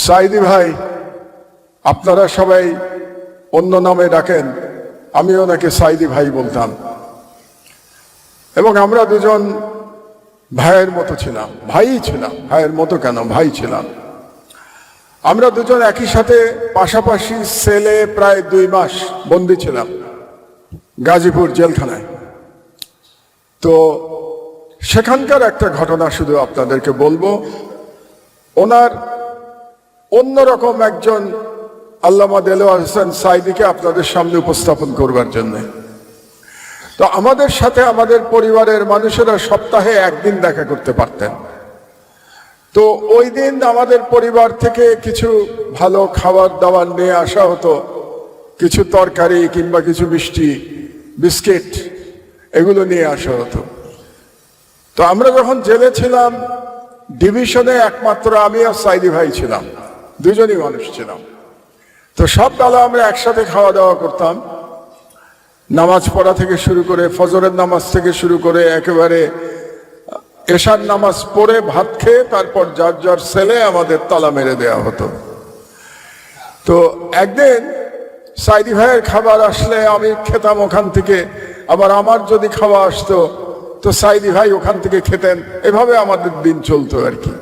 সাইদি ভাই, আপনারা সবাই অন্য নামে ডাকেন, আমিও ওনাকে সাইদি ভাই বলতাম। এবং আমরা দুজন ভাইয়ের মতো ছিলাম, ভাইই ছিলাম, ভাইয়ের মতো কেন, ভাই ছিলাম। আমরা দুজন একই সাথে পাশাপাশি সেলে প্রায় 2 মাস বন্দী ছিলাম গাজীপুর জেলখানায়। তো সেখানকার একটা ঘটনা শুধু আপনাদেরকে বলবো। ওনার অন্যরকম একজন আল্লামা দেলোয়ার হোসেন সাইদিকে আপনাদের সামনে উপস্থাপন করবার জন্য। তো আমাদের সাথে আমাদের পরিবারের মানুষেরা সপ্তাহে একদিন দেখা করতে পারতেন। তো ওই দিন আমাদের পরিবার থেকে কিছু ভালো খাবার দাবার নিয়ে আসা হতো, কিছু তরকারি কিংবা কিছু মিষ্টি, বিস্কিট, এগুলো নিয়ে আসা হতো। তো আমরা যখন জেলে ছিলাম, ডিভিশনে একমাত্র আমি আর সাইদি ভাই ছিলাম, দুজনই মানুষ ছিলাম। তো সব বেলা আমরা একসাথে খাওয়া দাওয়া করতাম, নামাজ পড়া থেকে শুরু করে, ফজরের নামাজ থেকে শুরু করে একেবারে এশার নামাজ পড়ে ভাত খেয়ে তারপর যার যার সেলে আমাদের তালা মেরে দেওয়া হতো। তো একদিন সাইদি ভাইয়ের খাবার আসলে আমি খেতাম ওখান থেকে, আবার আমার যদি খাওয়া আসতো তো সাইদি ভাই ওখান থেকে খেতেন। এভাবে আমাদের দিন চলতো আর কি।